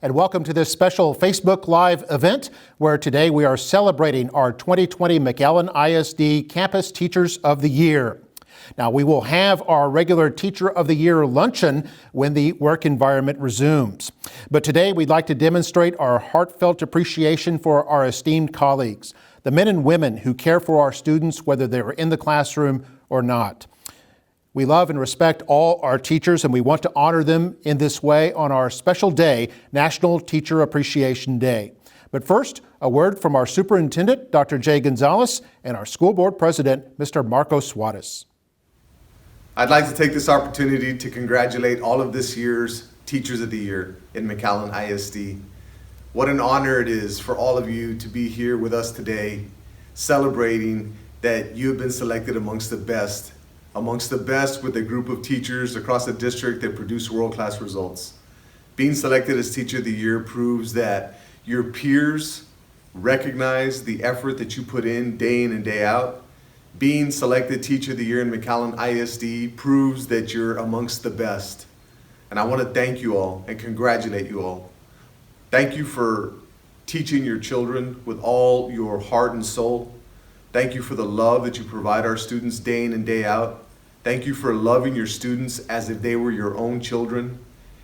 and welcome to this special Facebook Live event where today we are celebrating our 2020 McAllen ISD Campus Teachers of the Year. Now, we will have our regular Teacher of the Year luncheon when the work environment resumes. But today we'd like to demonstrate our heartfelt appreciation for our esteemed colleagues, the men and women who care for our students whether they're in the classroom or not. We love and respect all our teachers, and we want to honor them in this way on our special day, National Teacher Appreciation Day. But first, a word from our superintendent, Dr. Jay Gonzalez, and our school board president, Mr. Marco Suarez. I'd like to take this opportunity to congratulate all of this year's Teachers of the Year in McAllen ISD. What an honor it is for all of you to be here with us today, celebrating that you have been selected amongst the best with a group of teachers across the district that produce world-class results. Being selected as Teacher of the Year proves that your peers recognize the effort that you put in and day out. Being selected Teacher of the Year in McAllen ISD proves that you're amongst the best. And I want to thank you all and congratulate you all. Thank you for teaching your children with all your heart and soul. Thank you for the love that you provide our students day in and day out. Thank you for loving your students as if they were your own children,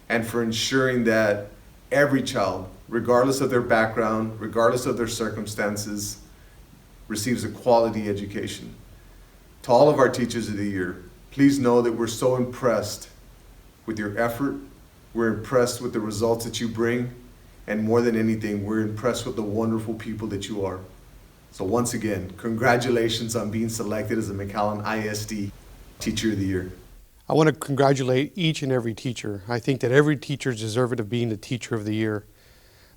and for ensuring that every child, regardless of their background, regardless of their circumstances, receives a quality education. To all of our Teachers of the Year, please know that we're so impressed with your effort. We're impressed with the results that you bring, and more than anything, we're impressed with the wonderful people that you are. So once again, congratulations on being selected as a McAllen ISD Teacher of the Year. I want to congratulate each and every teacher. I think that every teacher is deserving of being the Teacher of the Year.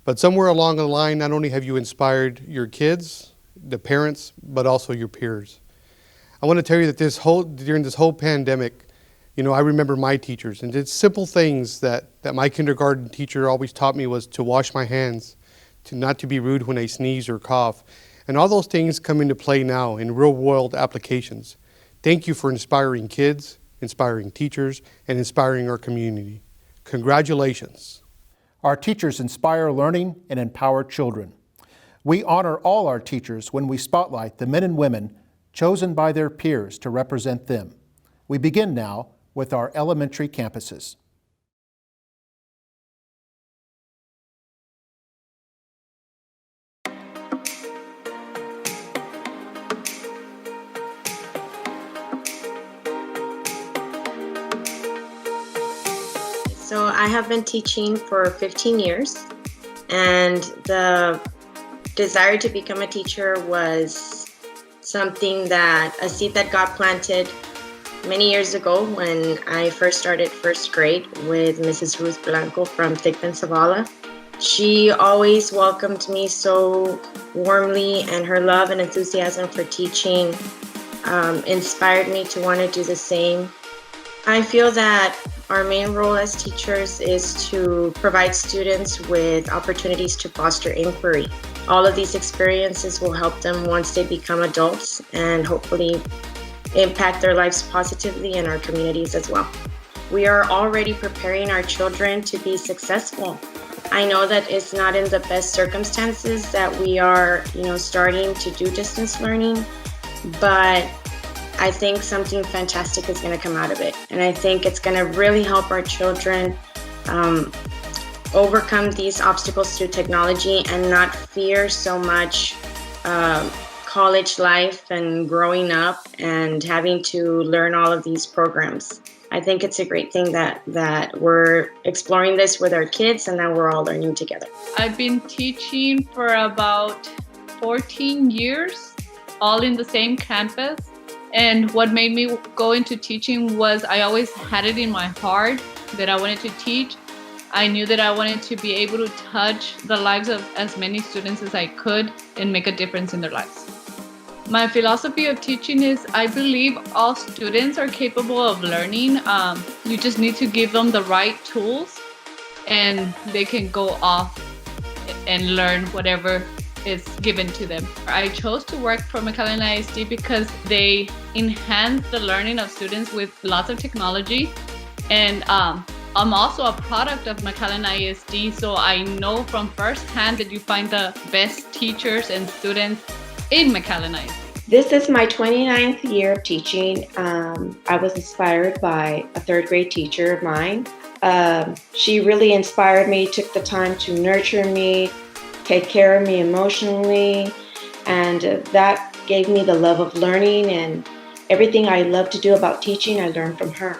But somewhere along the line, not only have you inspired your kids, the parents, but also your peers. I want to tell you that during this whole pandemic, I remember my teachers, and did simple things that my kindergarten teacher always taught me was to wash my hands, not to be rude when I sneeze or cough. And all those things come into play now in real-world applications. Thank you for inspiring kids, inspiring teachers, and inspiring our community. Congratulations. Our teachers inspire learning and empower children. We honor all our teachers when we spotlight the men and women chosen by their peers to represent them. We begin now with our elementary campuses. So I have been teaching for 15 years, and the desire to become a teacher was a seed that got planted many years ago when I first started first grade with Mrs. Ruth Blanco from Thigpen Zavala. She always welcomed me so warmly, and her love and enthusiasm for teaching inspired me to want to do the same. I feel that our main role as teachers is to provide students with opportunities to foster inquiry. All of these experiences will help them once they become adults and hopefully impact their lives positively in our communities as well. We are already preparing our children to be successful. I know that it's not in the best circumstances that we are, starting to do distance learning, but I think something fantastic is going to come out of it. And I think it's going to really help our children overcome these obstacles through technology and not fear so much college life and growing up and having to learn all of these programs. I think it's a great thing that we're exploring this with our kids and that we're all learning together. I've been teaching for about 14 years, all in the same campus. And what made me go into teaching was I always had it in my heart that I wanted to teach. I knew that I wanted to be able to touch the lives of as many students as I could and make a difference in their lives. My philosophy of teaching is I believe all students are capable of learning. You just need to give them the right tools and they can go off and learn whatever is given to them. I chose to work for McAllen ISD because they enhance the learning of students with lots of technology, and I'm also a product of McAllen ISD, so I know from firsthand that you find the best teachers and students in McAllen ISD. This is my 29th year of teaching. I was inspired by a third grade teacher of mine. She really inspired me, took the time to nurture me, take care of me emotionally, and that gave me the love of learning, and everything I love to do about teaching, I learned from her.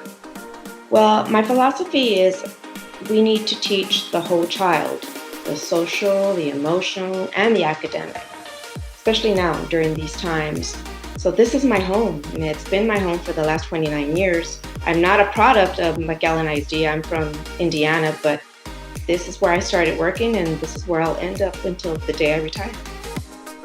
Well, my philosophy is we need to teach the whole child, the social, the emotional, and the academic, especially now during these times. So this is my home, and it's been my home for the last 29 years. I'm not a product of McAllen ISD. I'm from Indiana, but this is where I started working, and this is where I'll end up until the day I retire.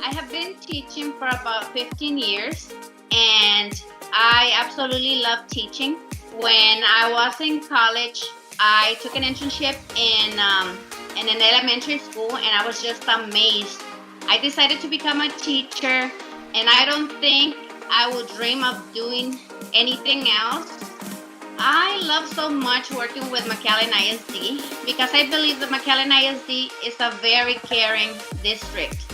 I have been teaching for about 15 years, and I absolutely love teaching. When I was in college, I took an internship in an elementary school, and I was just amazed. I decided to become a teacher, and I don't think I would dream of doing anything else. I love so much working with McAllen ISD because I believe that McAllen ISD is a very caring district.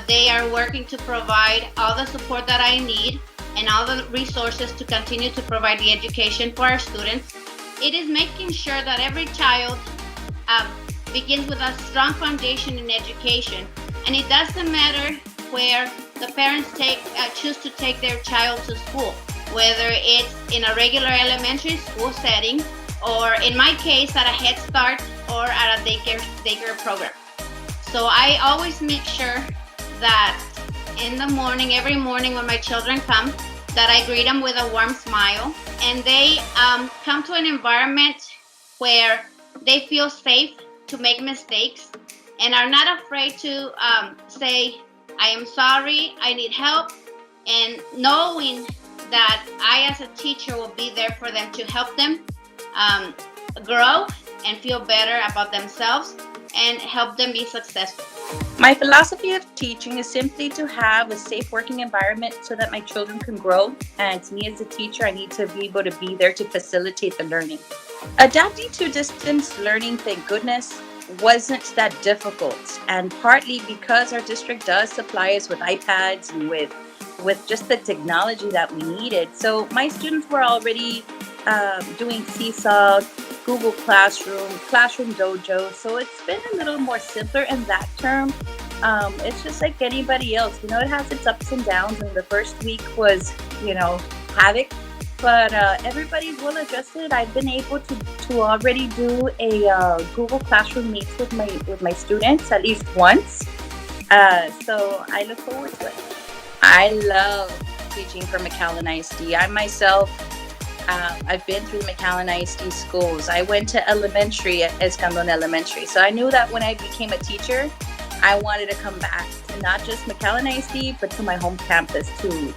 They are working to provide all the support that I need and all the resources to continue to provide the education for our students. It is making sure that every child begins with a strong foundation in education, and it doesn't matter where the parents choose to take their child to school, whether it's in a regular elementary school setting, or in my case at a Head Start or at a daycare program. So I always make sure that in the morning, every morning when my children come, that I greet them with a warm smile, and they come to an environment where they feel safe to make mistakes and are not afraid to say, I am sorry, I need help, and knowing that I as a teacher will be there for them to help them grow and feel better about themselves and help them be successful. My philosophy of teaching is simply to have a safe working environment so that my children can grow. And to me as a teacher, I need to be able to be there to facilitate the learning. Adapting to distance learning, thank goodness, wasn't that difficult. And partly because our district does supply us with iPads and with just the technology that we needed. So my students were already doing Seesaw, Google Classroom, Classroom Dojo. So it's been a little more simpler in that term. It's just like anybody else, it has its ups and downs. And the first week was, havoc, but everybody's well adjusted. I've been able to already do a Google Classroom Meets with my students at least once. So I look forward to it. I love teaching for McAllen ISD. I myself, I've been through the McAllen ISD schools. I went to elementary at Escandon Elementary. So I knew that when I became a teacher, I wanted to come back to not just McAllen ISD, but to my home campus to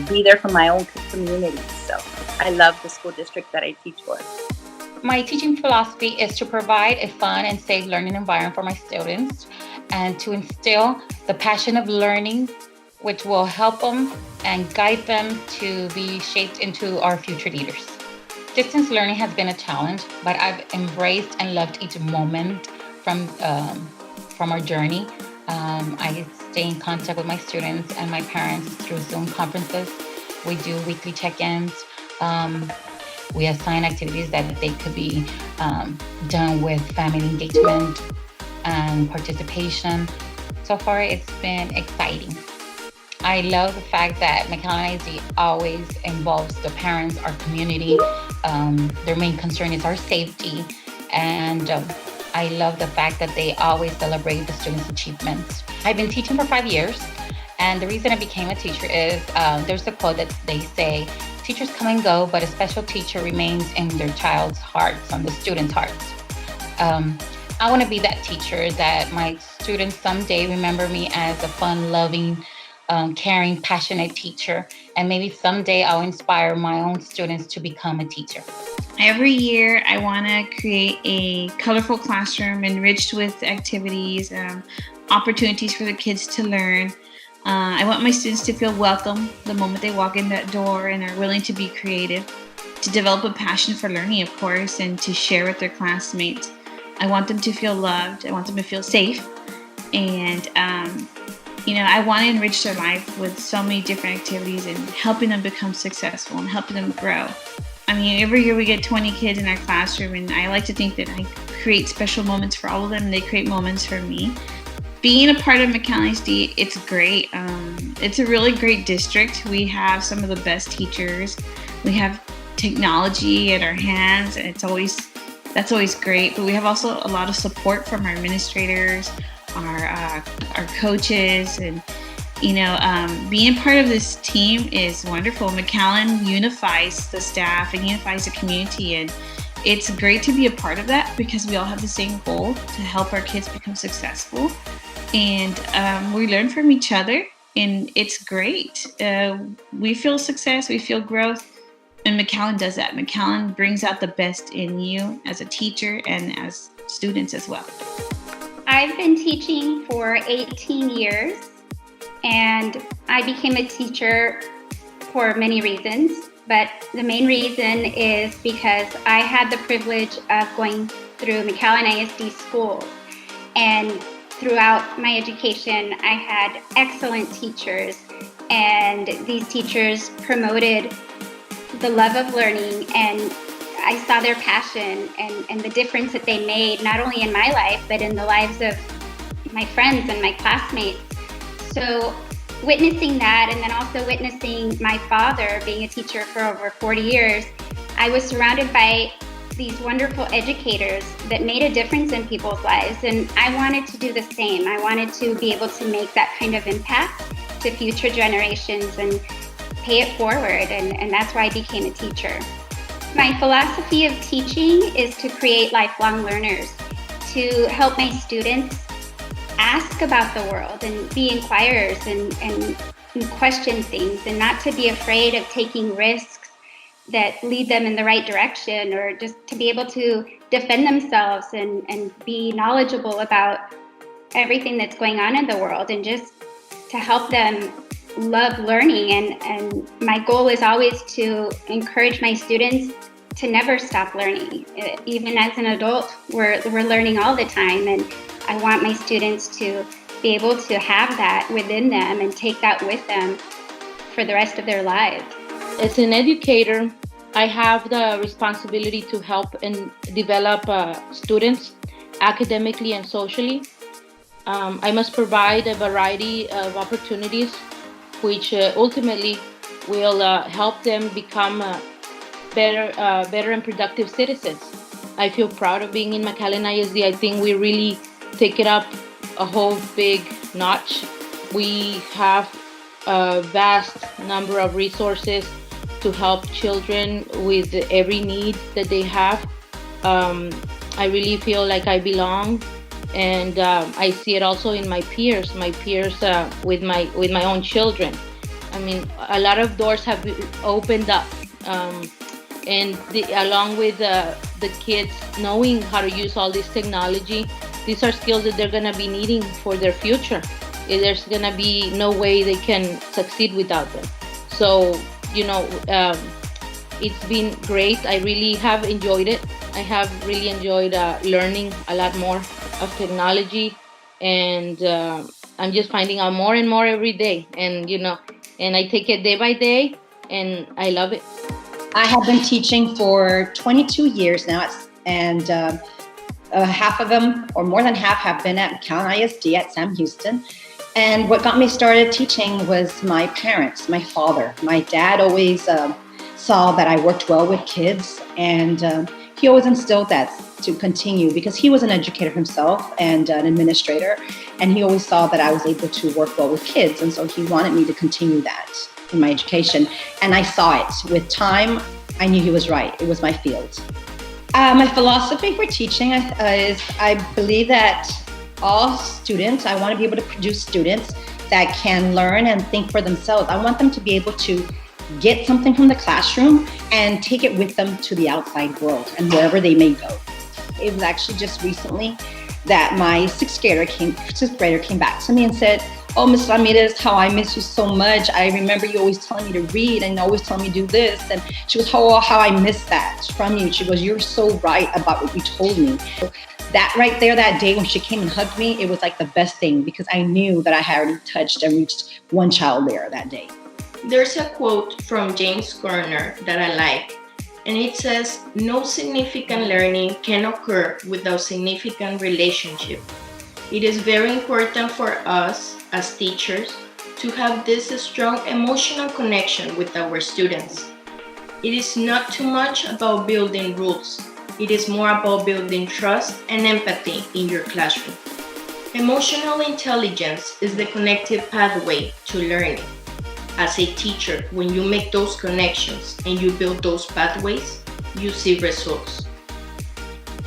be there for my own community. So I love the school district that I teach for. My teaching philosophy is to provide a fun and safe learning environment for my students and to instill the passion of learning, which will help them and guide them to be shaped into our future leaders. Distance learning has been a challenge, but I've embraced and loved each moment from our journey. I stay in contact with my students and my parents through Zoom conferences. We do weekly check-ins. We assign activities that they could be done with family engagement and participation. So far, it's been exciting. I love the fact that McAllen ISD always involves the parents, our community. Their main concern is our safety. And I love the fact that they always celebrate the students' achievements. I've been teaching for 5 years. And the reason I became a teacher is there's a quote that they say, teachers come and go, but a special teacher remains in their child's hearts, on the students' hearts. I want to be that teacher that my students someday remember me as a fun, loving, caring, passionate teacher. And maybe someday I'll inspire my own students to become a teacher. Every year I want to create a colorful classroom enriched with activities, opportunities for the kids to learn. I want my students to feel welcome the moment they walk in that door and are willing to be creative. to develop a passion for learning, of course, and to share with their classmates. I want them to feel loved. I want them to feel safe. And, I want to enrich their life with so many different activities and helping them become successful and helping them grow. I mean, every year we get 20 kids in our classroom, and I like to think that I create special moments for all of them, and they create moments for me. Being a part of McAllen ISD, it's great. It's a really great district. We have some of the best teachers. We have technology at our hands, and that's always great. But we have also a lot of support from our administrators, our coaches, and being part of this team is wonderful. McAllen unifies the staff and unifies the community, and it's great to be a part of that because we all have the same goal to help our kids become successful. And we learn from each other, and it's great. We feel success, we feel growth, and McAllen does that. McAllen brings out the best in you as a teacher and as students as well. I've been teaching for 18 years, and I became a teacher for many reasons, but the main reason is because I had the privilege of going through McAllen ISD schools, and throughout my education, I had excellent teachers, and these teachers promoted the love of learning, and I saw their passion and the difference that they made, not only in my life, but in the lives of my friends and my classmates. So witnessing that, and then also witnessing my father being a teacher for over 40 years, I was surrounded by these wonderful educators that made a difference in people's lives. And I wanted to do the same. I wanted to be able to make that kind of impact to future generations and pay it forward. And that's why I became a teacher. My philosophy of teaching is to create lifelong learners, to help my students ask about the world and be inquirers and question things, and not to be afraid of taking risks that lead them in the right direction, or just to be able to defend themselves and be knowledgeable about everything that's going on in the world, and just to help them love learning. And my goal is always to encourage my students to never stop learning. Even as an adult, we're learning all the time, and I want my students to be able to have that within them and take that with them for the rest of their lives. As an educator, I have the responsibility to help and develop students academically and socially. I must provide a variety of opportunities which ultimately will help them become better and productive citizens. I feel proud of being in McAllen ISD. I think we really take it up a whole big notch. We have a vast number of resources to help children with every need that they have. I really feel like I belong, and I see it also in my peers with my own children. I mean, a lot of doors have opened up, and along with the kids knowing how to use all this technology, these are skills that they're going to be needing for their future. There's going to be no way they can succeed without them. So, it's been great. I really have enjoyed it. I have really enjoyed learning a lot more of technology, and I'm just finding out more and more every day. And I take it day by day, and I love it. I have been teaching for 22 years now, and half of them, or more than half, have been at McAllen ISD at Sam Houston. And what got me started teaching was my parents, my father. My dad always saw that I worked well with kids, and he always instilled that to continue, because he was an educator himself and an administrator, and he always saw that I was able to work well with kids, and so he wanted me to continue that in my education. And I saw it. With time, I knew he was right. It was my field. My philosophy for teaching is I believe that all students, I want to be able to produce students that can learn and think for themselves. I want them to be able to get something from the classroom and take it with them to the outside world and wherever they may go. It was actually just recently that my sixth grader came back to me and said, "Oh, Mrs. Ramirez, how I miss you so much. I remember you always telling me to read and always telling me to do this." And she goes, "Oh, how I miss that from you." She goes, "You're so right about what you told me." So that right there, that day when she came and hugged me, it was like the best thing because I knew that I had already touched and reached one child there that day. There's a quote from James Garner that I like, and it says, "No significant learning can occur without significant relationship." It is very important for us as teachers to have this strong emotional connection with our students. It is not too much about building rules. It is more about building trust and empathy in your classroom. Emotional intelligence is the connective pathway to learning. As a teacher, when you make those connections and you build those pathways, you see results.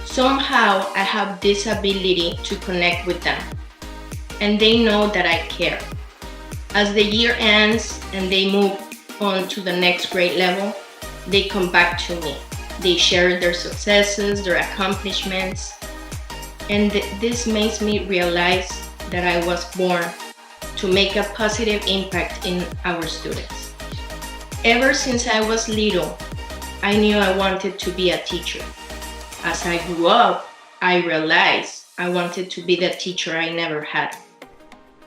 Somehow I have this ability to connect with them, and they know that I care. As the year ends and they move on to the next grade level, they come back to me. They share their successes, their accomplishments, and this makes me realize that I was born to make a positive impact in our students. Ever since I was little, I knew I wanted to be a teacher. As I grew up, I realized I wanted to be the teacher I never had.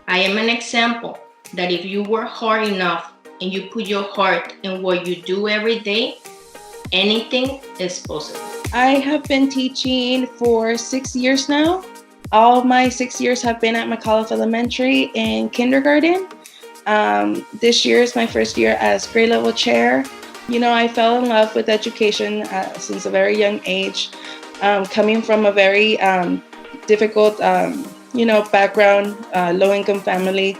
I am an example that if you work hard enough and you put your heart in what you do every day, anything is possible. I have been teaching for 6 years now. All my 6 years have been at McAllen Elementary in kindergarten. This year is my first year as grade level chair. You know, I fell in love with education since a very young age. Coming from a very difficult, background, low-income family,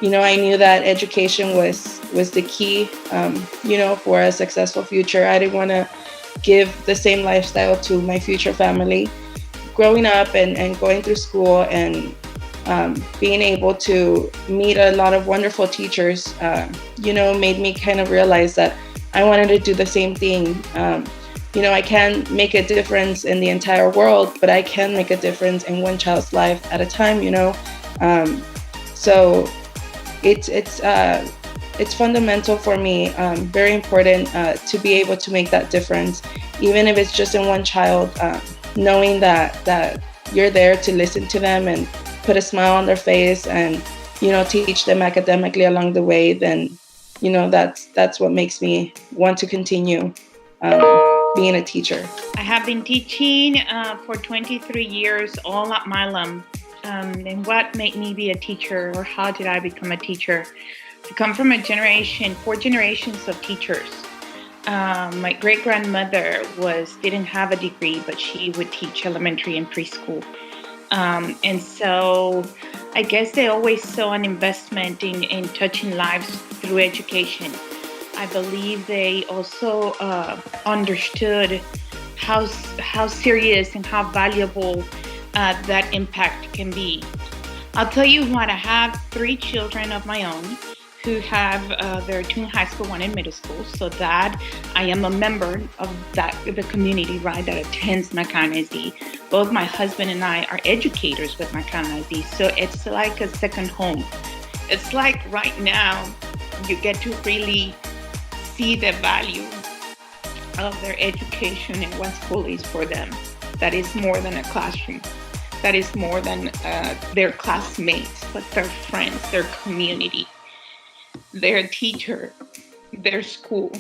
I knew that education was the key, for a successful future. I didn't want to give the same lifestyle to my future family. Growing up and going through school and being able to meet a lot of wonderful teachers, made me kind of realize that I wanted to do the same thing. I can't make a difference in the entire world, but I can make a difference in one child's life at a time, So it's fundamental for me, very important to be able to make that difference, even if it's just in one child, knowing that you're there to listen to them and put a smile on their face and, teach them academically along the way, then, that's what makes me want to continue being a teacher. I have been teaching for 23 years, all at MITV. And what made me be a teacher, or how did I become a teacher? I come from 4 generations of teachers. My great-grandmother didn't have a degree, but she would teach elementary and preschool. And so I guess they always saw an investment in touching lives through education. I believe they also understood how serious and how valuable that impact can be. I'll tell you what, I have 3 children of my own who have their 2 in high school, 1 in middle school, so that I am a member of the community, right, that attends McAllen ISD. Both my husband and I are educators with McAllen ISD, so it's like a second home. It's like right now you get to really see the value of their education and what school is for them. That is more than a classroom. That is more than their classmates, but their friends, their community, their teacher, their school.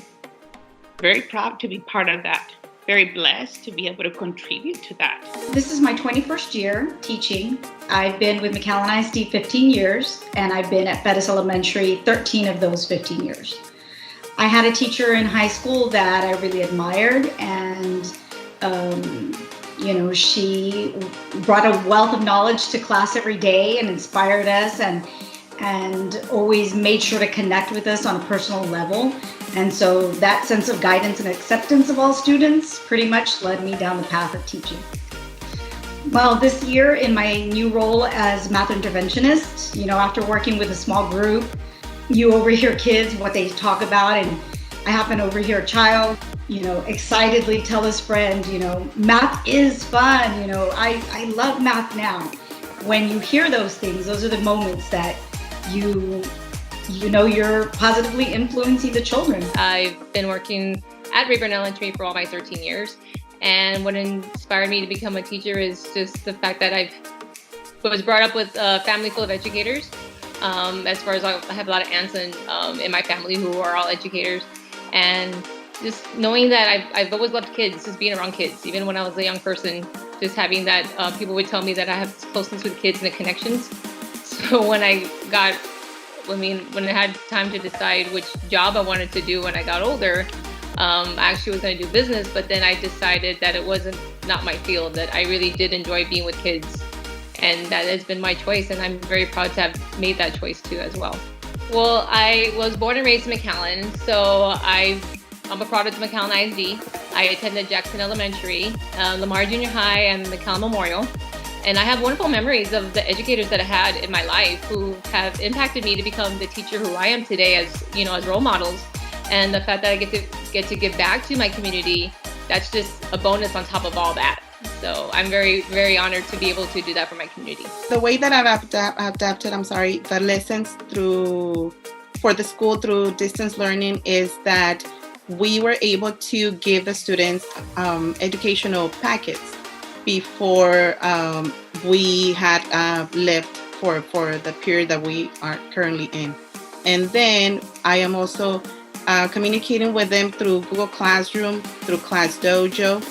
Very proud to be part of that. Very blessed to be able to contribute to that. This is my 21st year teaching. I've been with McAllen ISD 15 years, and I've been at Bettis Elementary 13 of those 15 years. I had a teacher in high school that I really admired, and she brought a wealth of knowledge to class every day and inspired us and always made sure to connect with us on a personal level. And so that sense of guidance and acceptance of all students pretty much led me down the path of teaching. Well, this year in my new role as math interventionist, after working with a small group, you overhear kids, what they talk about, and I happen to overhear a child, excitedly tell his friend, math is fun, I love math now. When you hear those things, those are the moments that you're positively influencing the children. I've been working at Rayburn Elementary for all my 13 years. And what inspired me to become a teacher is just the fact that I was brought up with a family full of educators. As far as I have a lot of aunts in my family who are all educators. And just knowing that I've always loved kids, just being around kids, even when I was a young person, just having that, people would tell me that I have closeness with kids and the connections. So when I had time to decide which job I wanted to do when I got older, I actually was going to do business, but then I decided that it wasn't not my field, that I really did enjoy being with kids. And that has been my choice, and I'm very proud to have made that choice too as well. Well, I was born and raised in McAllen, so I'm a product of McAllen ISD. I attended Jackson Elementary, Lamar Junior High, and McAllen Memorial. And I have wonderful memories of the educators that I had in my life who have impacted me to become the teacher who I am today as role models. And the fact that I get to give back to my community, that's just a bonus on top of all that. So I'm very, very honored to be able to do that for my community. The way that I've adapted, the lessons for the school through distance learning is that we were able to give the students educational packets before we had left for the period that we are currently in. And then I am also communicating with them through Google Classroom, through Class Dojo.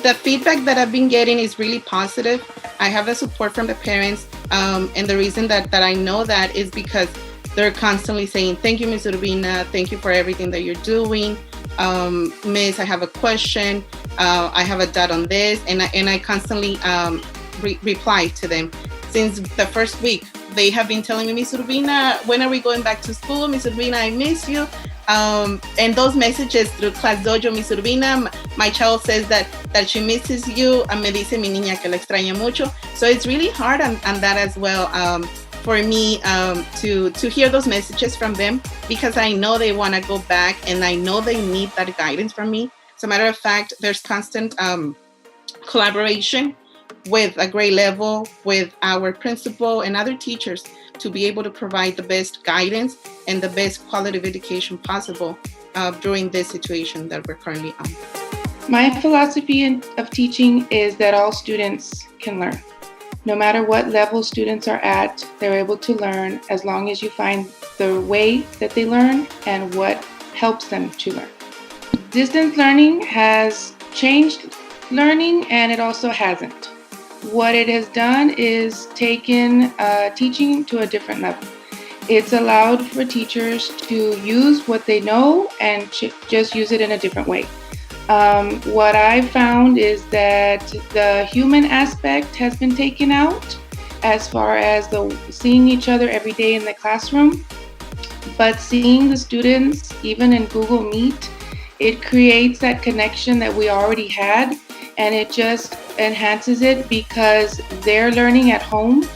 The feedback that I've been getting is really positive. I have the support from the parents, and the reason that I know that is because they're constantly saying, thank you, Ms. Urbina, thank you for everything that you're doing. Miss, I have a question, I have a doubt on this, and I constantly reply to them. Since the first week, they have been telling me, Ms. Urbina, when are we going back to school? Ms. Urbina, I miss you. And those messages through Class Dojo, Ms. Urbina, my child says that she misses you. Me dice mi niña que la extraña mucho. So it's really hard on that as well for me to hear those messages from them, because I know they want to go back and I know they need that guidance from me. As a matter of fact, there's constant collaboration with a grade level, with our principal and other teachers to be able to provide the best guidance and the best quality of education possible during this situation that we're currently on. My philosophy of teaching is that all students can learn. No matter what level students are at, they're able to learn as long as you find the way that they learn and what helps them to learn. Distance learning has changed learning, and it also hasn't. What it has done is taken teaching to a different level. It's allowed for teachers to use what they know and just use it in a different way. What I've found is that the human aspect has been taken out as far as the seeing each other every day in the classroom, but seeing the students even in Google Meet, it creates that connection that we already had, and it just enhances it because they're learning at home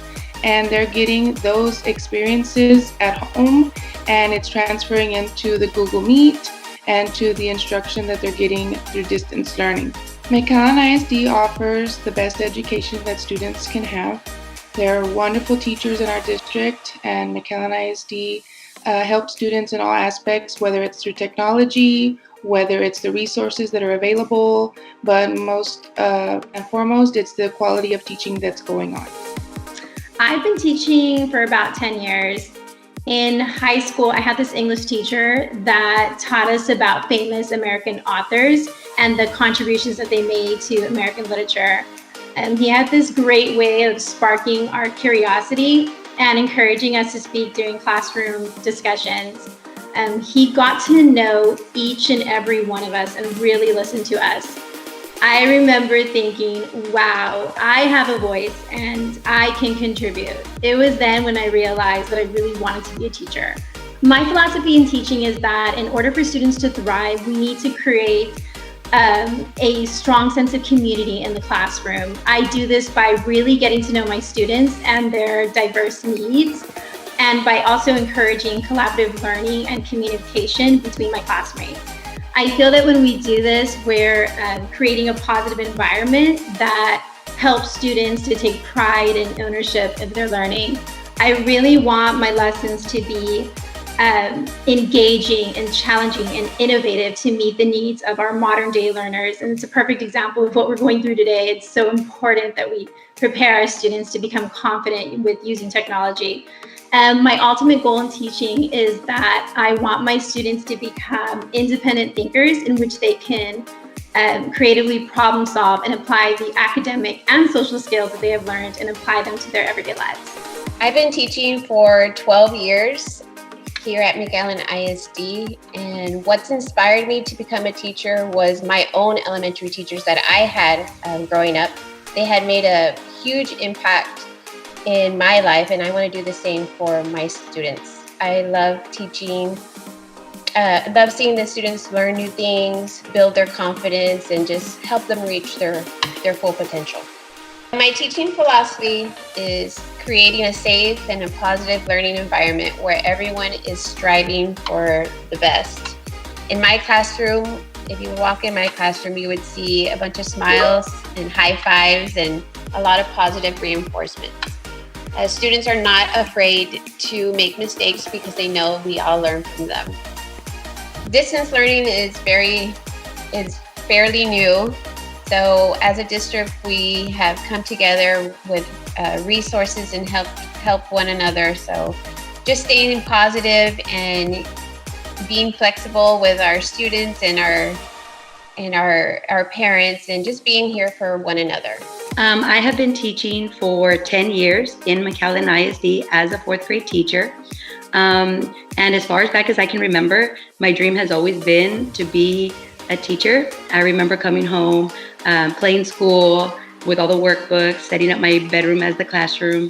and they're getting those experiences at home, and it's transferring into the Google Meet and to the instruction that they're getting through distance learning. McAllen ISD offers the best education that students can have. There are wonderful teachers in our district, and McAllen ISD helps students in all aspects, whether it's through technology, whether it's the resources that are available, but most and foremost, it's the quality of teaching that's going on. I've been teaching for about 10 years. In high school, I had this English teacher that taught us about famous American authors and the contributions that they made to American literature. And he had this great way of sparking our curiosity and encouraging us to speak during classroom discussions. He got to know each and every one of us and really listened to us. I remember thinking, wow, I have a voice and I can contribute. It was then when I realized that I really wanted to be a teacher. My philosophy in teaching is that in order for students to thrive, we need to create a strong sense of community in the classroom. I do this by really getting to know my students and their diverse needs, and by also encouraging collaborative learning and communication between my classmates. I feel that when we do this, we're creating a positive environment that helps students to take pride and ownership of their learning. I really want my lessons to be engaging and challenging and innovative to meet the needs of our modern day learners. And it's a perfect example of what we're going through today. It's so important that we prepare our students to become confident with using technology. My ultimate goal in teaching is that I want my students to become independent thinkers in which they can creatively problem solve and apply the academic and social skills that they have learned and apply them to their everyday lives. I've been teaching for 12 years here at McAllen ISD, and what's inspired me to become a teacher was my own elementary teachers that I had growing up. They had made a huge impact in my life, and I want to do the same for my students. I love teaching. I love seeing the students learn new things, build their confidence, and just help them reach their full potential. My teaching philosophy is creating a safe and a positive learning environment where everyone is striving for the best. In my classroom, if you walk in my classroom, you would see a bunch of smiles and high fives and a lot of positive reinforcement. Students are not afraid to make mistakes because they know we all learn from them. Distance learning is fairly new. So as a district, we have come together with resources and help one another. So just staying positive and being flexible with our students and our parents, and just being here for one another. I have been teaching for 10 years in McAllen ISD as a fourth grade teacher. And as far as back as I can remember, my dream has always been to be a teacher. I remember coming home, playing school with all the workbooks, setting up my bedroom as the classroom.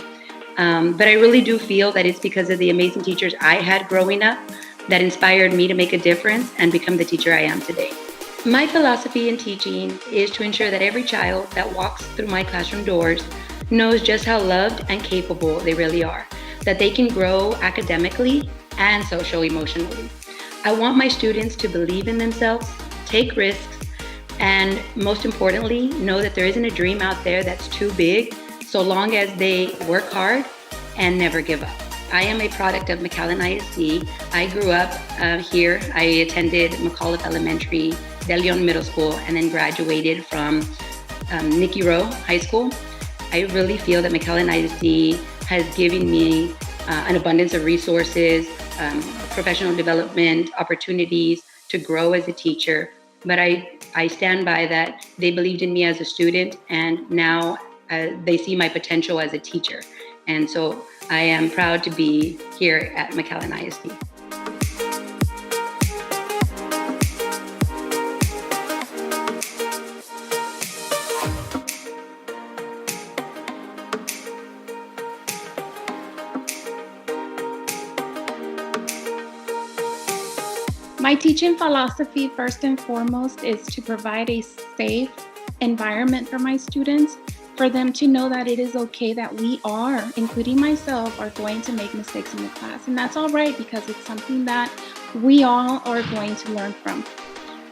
But I really do feel that it's because of the amazing teachers I had growing up that inspired me to make a difference and become the teacher I am today. My philosophy in teaching is to ensure that every child that walks through my classroom doors knows just how loved and capable they really are, that they can grow academically and social-emotionally. I want my students to believe in themselves, take risks, and most importantly, know that there isn't a dream out there that's too big, so long as they work hard and never give up. I am a product of McAllen ISD. I grew up here. I attended McAuliffe Elementary, De Leon Middle School, and then graduated from Nicky Rowe High School. I really feel that McAllen ISD has given me an abundance of resources, professional development opportunities to grow as a teacher. But I stand by that they believed in me as a student, and now they see my potential as a teacher. And so I am proud to be here at McAllen ISD. My teaching philosophy, first and foremost, is to provide a safe environment for my students, for them to know that it is okay that we are, including myself, are going to make mistakes in the class. And that's all right, because it's something that we all are going to learn from.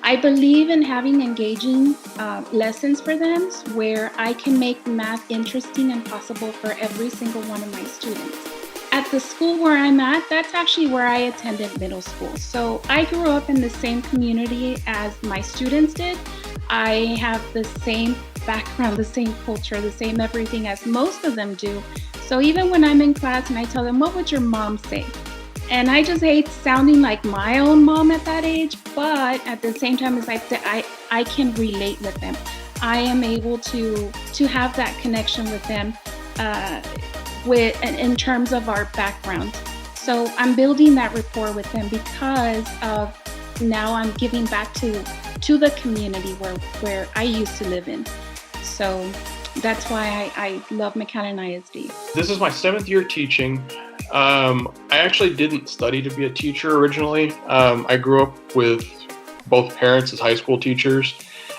I believe in having engaging lessons for them where I can make math interesting and possible for every single one of my students. At the school where I'm at, that's actually where I attended middle school. So I grew up in the same community as my students did. I have the same background, the same culture, the same everything as most of them do. So even when I'm in class and I tell them, what would your mom say? And I just hate sounding like my own mom at that age, but at the same time, as I can relate with them. I am able to have that connection with them in terms of our background. So I'm building that rapport with them because of now I'm giving back to the community where I used to live in. So that's why I love McAllen ISD. This is my 7th year teaching. I actually didn't study to be a teacher originally. I grew up with both parents as high school teachers,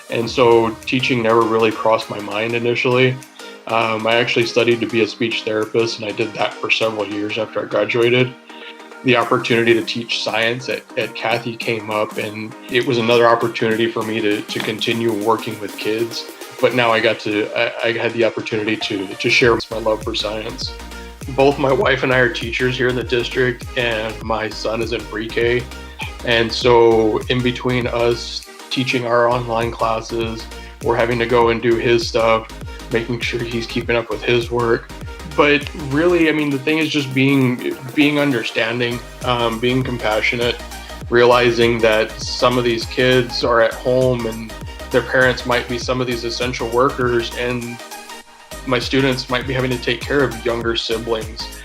and so teaching never really crossed my mind initially. I actually studied to be a speech therapist, and I did that for several years after I graduated. The opportunity to teach science at Cathy came up, and it was another opportunity for me to continue working with kids. But now I had the opportunity to share my love for science. Both my wife and I are teachers here in the district, and my son is in pre-K. And so in between us teaching our online classes, we're having to go and do his stuff, making sure he's keeping up with his work. But really, I mean, the thing is just being understanding, being compassionate, realizing that some of these kids are at home and their parents might be some of these essential workers, and my students might be having to take care of younger siblings.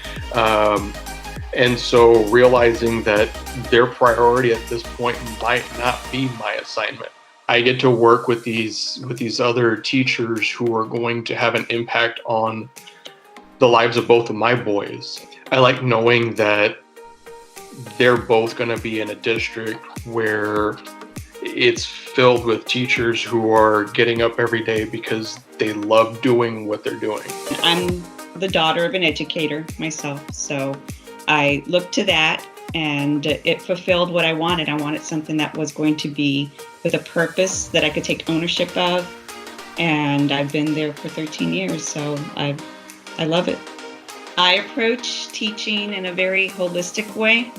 And so realizing that their priority at this point might not be my assignment. I get to work with these other teachers who are going to have an impact on the lives of both of my boys. I like knowing that they're both going to be in a district where it's filled with teachers who are getting up every day because they love doing what they're doing. I'm the daughter of an educator myself, so I looked to that and it fulfilled what I wanted. I wanted something that was going to be with a purpose that I could take ownership of, and I've been there for 13 years, so I love it. I approach teaching in a very holistic way.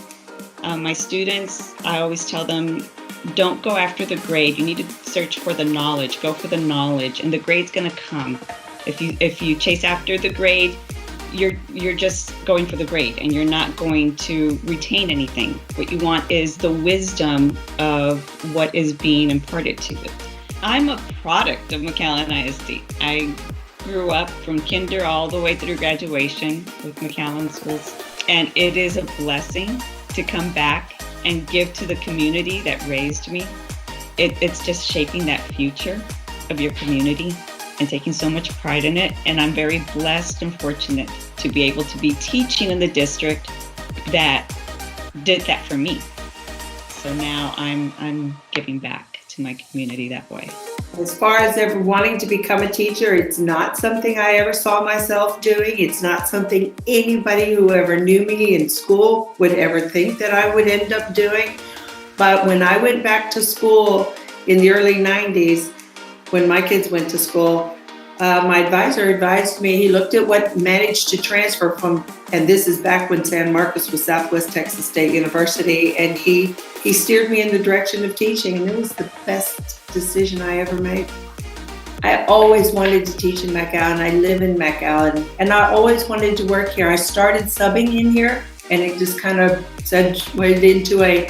My students, I always tell them, don't go after the grade. You need to search for the knowledge. Go for the knowledge, and the grade's going to come. If you chase after the grade, you're just going for the grade, and you're not going to retain anything. What you want is the wisdom of what is being imparted to it. I'm a product of McAllen ISD. I grew up from kinder all the way through graduation with McAllen schools, and it is a blessing to come back and give to the community that raised me. It's just shaping that future of your community and taking so much pride in it. And I'm very blessed and fortunate to be able to be teaching in the district that did that for me. So now I'm giving back to my community that way. As far as ever wanting to become a teacher, it's not something I ever saw myself doing. It's not something anybody who ever knew me in school would ever think that I would end up doing. But when I went back to school in the early 90s, when my kids went to school, my advisor advised me, he looked at what managed to transfer from, and this is back when San Marcos was Southwest Texas State University, and he steered me in the direction of teaching, and it was the best decision I ever made. I always wanted to teach in McAllen. I live in McAllen, and I always wanted to work here. I started subbing in here, and it just kind of segued into a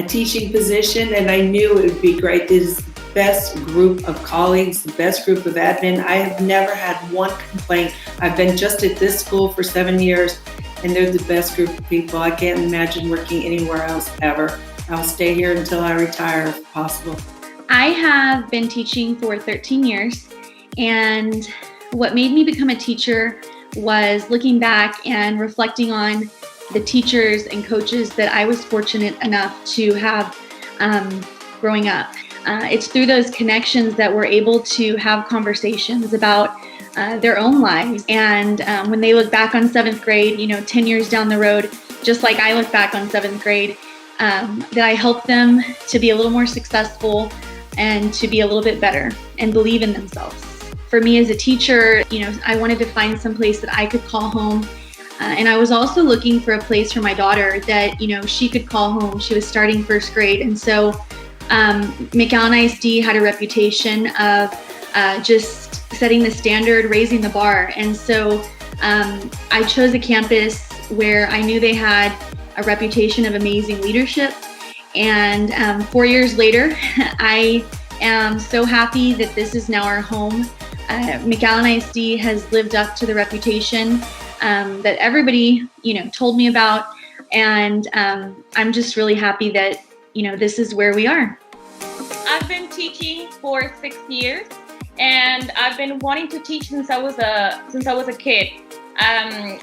teaching position, and I knew it would be great. This is the best group of colleagues, the best group of admin. I have never had one complaint. I've been just at this school for 7 years, and they're the best group of people. I can't imagine working anywhere else ever. I'll stay here until I retire if possible. I have been teaching for 13 years, and what made me become a teacher was looking back and reflecting on the teachers and coaches that I was fortunate enough to have growing up. It's through those connections that we're able to have conversations about their own lives. And when they look back on 7th grade, 10 years down the road, just like I look back on 7th grade, that I help them to be a little more successful and to be a little bit better and believe in themselves. For me as a teacher, I wanted to find some place that I could call home. And I was also looking for a place for my daughter that, she could call home. She was starting 1st grade. And so McAllen ISD had a reputation of just setting the standard, raising the bar. And so I chose a campus where I knew they had a reputation of amazing leadership. And 4 years later, I am so happy that this is now our home. McAllen ISD has lived up to the reputation that everybody, told me about. And I'm just really happy that, this is where we are. I've been teaching for 6 years, and I've been wanting to teach since I was a kid.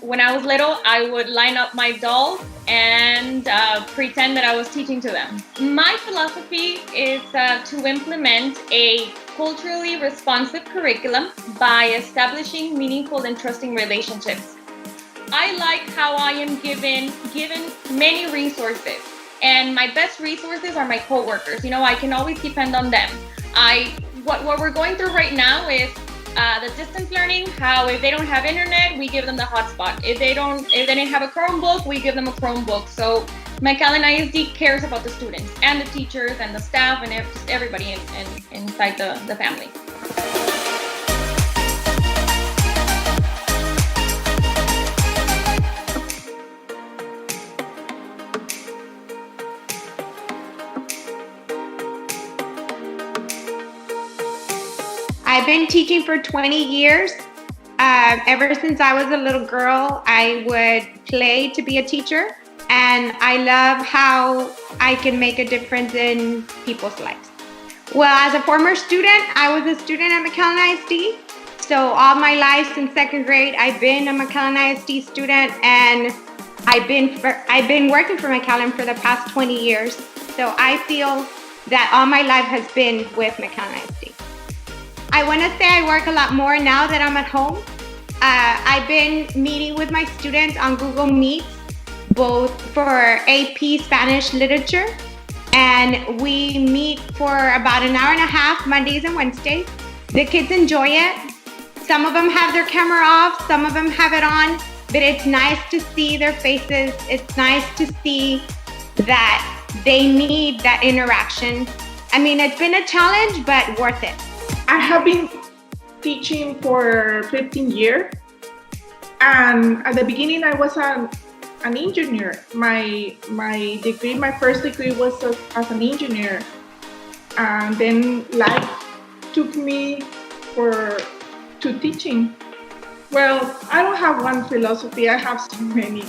When I was little, I would line up my dolls and pretend that I was teaching to them. My philosophy is to implement a culturally responsive curriculum by establishing meaningful and trusting relationships. I like how I am given many resources, and my best resources are my coworkers. I can always depend on them. What we're going through right now is the distance learning, how if they don't have internet, we give them the hotspot. If they didn't have a Chromebook, we give them a Chromebook. So McAllen ISD cares about the students and the teachers and the staff and just everybody inside the family. I've been teaching for 20 years. Ever since I was a little girl, I would play to be a teacher. And I love how I can make a difference in people's lives. Well, as a former student, I was a student at McAllen ISD. So all my life since second grade, I've been a McAllen ISD student, and I've been working for McAllen for the past 20 years. So I feel that all my life has been with McAllen ISD. I want to say I work a lot more now that I'm at home. I've been meeting with my students on Google Meet, both for AP Spanish literature, and we meet for about an hour and a half, Mondays and Wednesdays. The kids enjoy it. Some of them have their camera off, some of them have it on, but it's nice to see their faces. It's nice to see that they need that interaction. I mean, it's been a challenge, but worth it. I have been teaching for 15 years, and at the beginning I was an engineer. My first degree was as an engineer, and then life took me to teaching. Well, I don't have one philosophy, I have so many.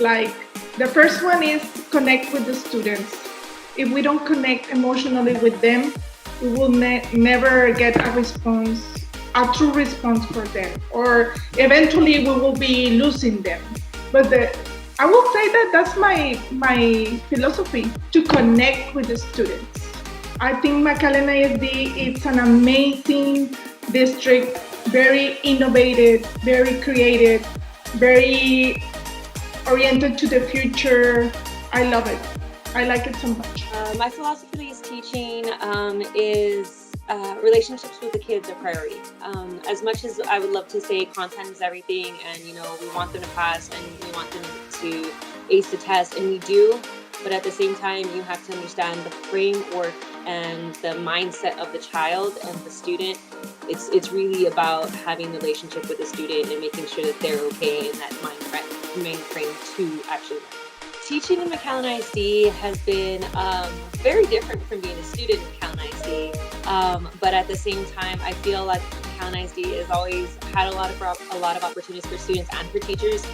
Like the first one is connect with the students. If we don't connect emotionally with them, we will never get a true response for them, or eventually we will be losing them. But I will say that that's my philosophy, to connect with the students. I think McAllen ISD is an amazing district, very innovative, very creative, very oriented to the future. I love it. I like it so much. My philosophy is teaching is relationships with the kids are priority. As much as I would love to say content is everything, and we want them to pass and we want them to ace the test, and we do, but at the same time you have to understand the framework and the mindset of the child and the student. It's really about having a relationship with the student and making sure that they're okay in that mind frame to actually learn. Teaching in McAllen ISD has been very different from being a student in McAllen ISD, but at the same time, I feel like McAllen ISD has always had a lot of opportunities for students and for teachers.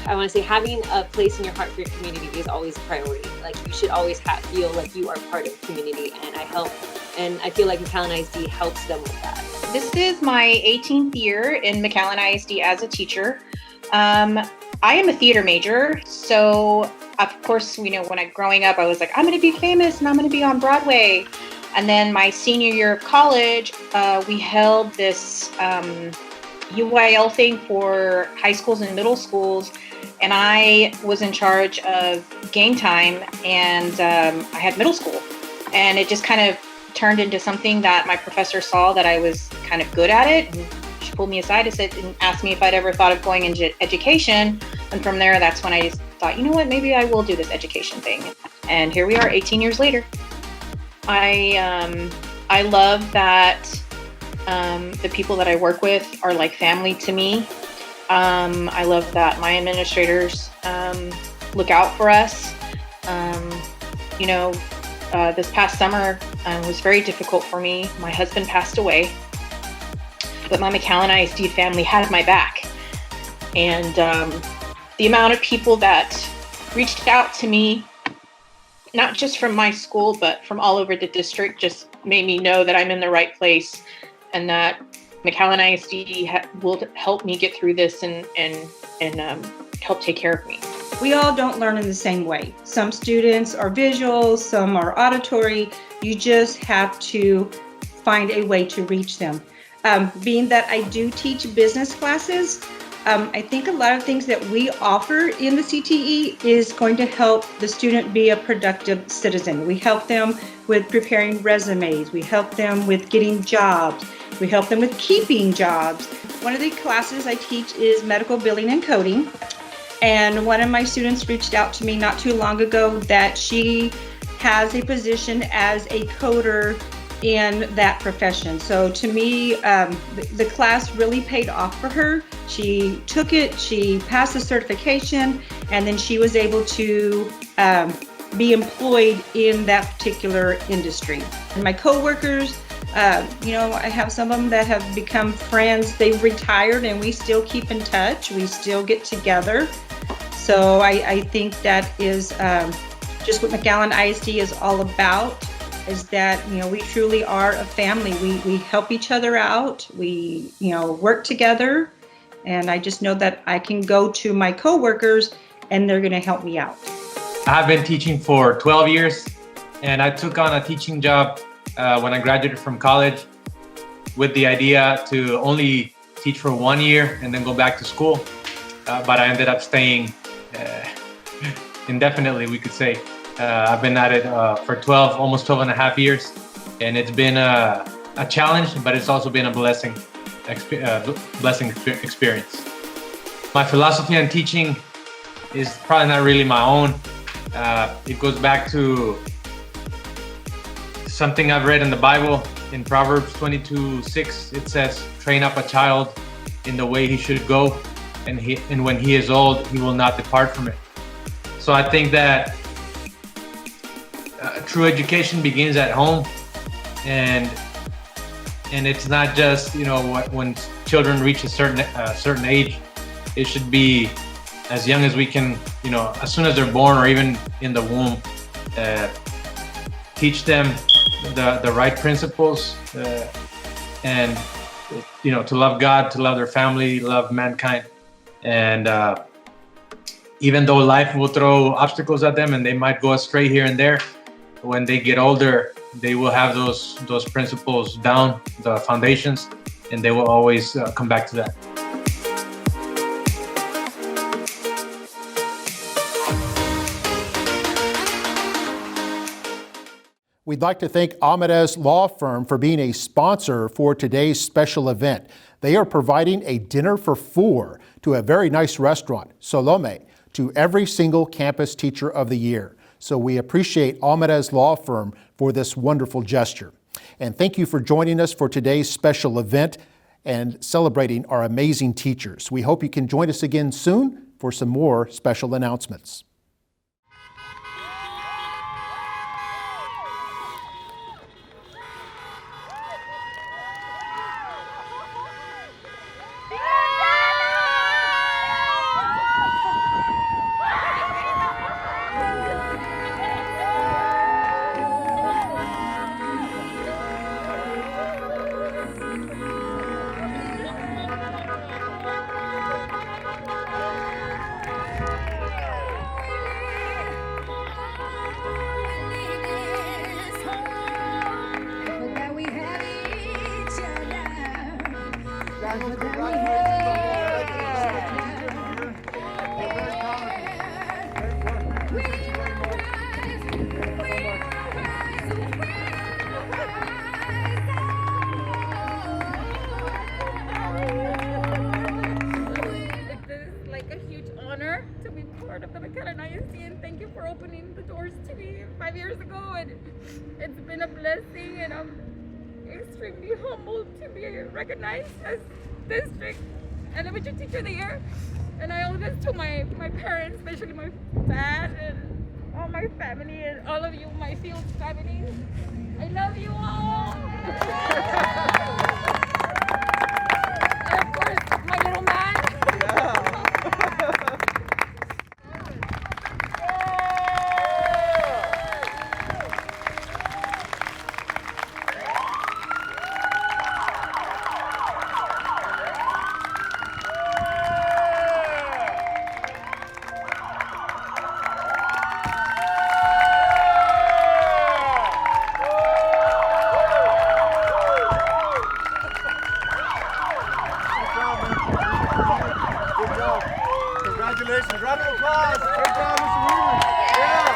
I want to say having a place in your heart for your community is always a priority. Like, you should always feel like you are part of the community, and I feel like McAllen ISD helps them with that. This is my 18th year in McAllen ISD as a teacher. I am a theater major, so of course, when growing up, I was like, I'm going to be famous and I'm going to be on Broadway. And then my senior year of college, we held this UIL thing for high schools and middle schools, and I was in charge of game time, and I had middle school, and it just kind of turned into something that my professor saw that I was kind of good at it. And she pulled me aside and asked me if I'd ever thought of going into education. And from there, that's when I just thought, you know what, maybe I will do this education thing. And here we are 18 years later. I love that the people that I work with are like family to me. I love that my administrators look out for us. This past summer was very difficult for me. My husband passed away, but my McAllen ISD family had my back. And the amount of people that reached out to me, not just from my school, but from all over the district, just made me know that I'm in the right place and that McAllen ISD will help me get through this and help take care of me. We all don't learn in the same way. Some students are visual, some are auditory. You just have to find a way to reach them. Being that I do teach business classes, I think a lot of things that we offer in the CTE is going to help the student be a productive citizen. We help them with preparing resumes. We help them with getting jobs. We help them with keeping jobs. One of the classes I teach is medical billing and coding. And one of my students reached out to me not too long ago that she has a position as a coder in that profession. So to me, the class really paid off for her. She took it, she passed the certification, and then she was able to be employed in that particular industry. And my coworkers, I have some of them that have become friends. They've retired and we still keep in touch. We still get together. So I think that is just what McAllen ISD is all about, is that, we truly are a family. We help each other out. We, work together. And I just know that I can go to my coworkers and they're going to help me out. I've been teaching for 12 years, and I took on a teaching job when I graduated from college with the idea to only teach for 1 year and then go back to school. But I ended up staying indefinitely, we could say. I've been at it for almost 12 and a half years, and it's been a challenge, but it's also been a blessing experience. My philosophy on teaching is probably not really my own. It goes back to something I've read in the Bible. In Proverbs 22:6, it says, "Train up a child in the way he should go, and when he is old, he will not depart from it." So I think that true education begins at home, and it's not just when children reach a certain age. It should be as young as we can, as soon as they're born or even in the womb. Teach them the right principles, and to love God, to love their family, love mankind. And even though life will throw obstacles at them and they might go astray here and there, when they get older, they will have those principles down, the foundations, and they will always come back to that. We'd like to thank Amadeus Law Firm for being a sponsor for today's special event. They are providing a dinner for 4 to a very nice restaurant, Salome, to every single campus teacher of the year. So we appreciate Amadeus Law Firm for this wonderful gesture. And thank you for joining us for today's special event and celebrating our amazing teachers. We hope you can join us again soon for some more special announcements. part of the McAllen ISD, and thank you for opening the doors to me 5 years ago, and it's been a blessing, and I'm extremely humbled to be recognized as District Elementary Teacher of the Year. And I owe this to my parents, especially my dad and all my family and all of you, my field family. I love you all. And of course, my little man. Congratulations. Round of applause. Great job, Mr. Weaver. Yeah.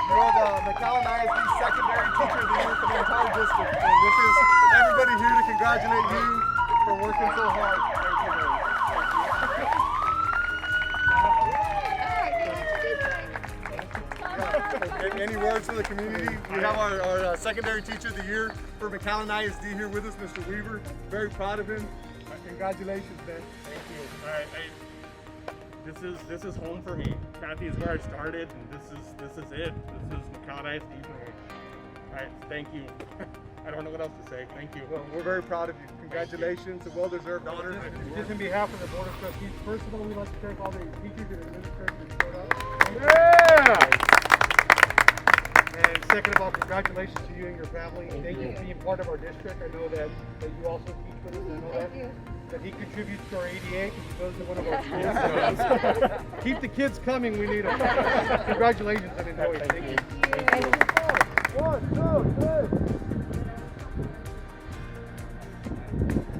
You are the McAllen district. And this is everybody here to congratulate you for working so hard. Any words for the community? We have our secondary teacher of the year for McAllen ISD here with us, Mr. Weaver. Very proud of him. Congratulations, man. Thank you. This is home for me. Kathy is where I started, and this is it. This is McAllen ISD for me. All right, thank you. I don't know what else to say. Thank you. Well, we're very proud of you. Congratulations, a well-deserved honor. Just in behalf of the Board of Trustees, first of all, we'd like to thank all the teachers and administrators who showed up. Yeah! And second of all, congratulations to you and your family. Thank you for being part of our district. I know that you also teach with us. I know that he contributes to our ADA because he goes to one of our schools. So keep the kids coming. We need them. Congratulations and enjoy it. Thank you. Thank you. 1, 2, 3.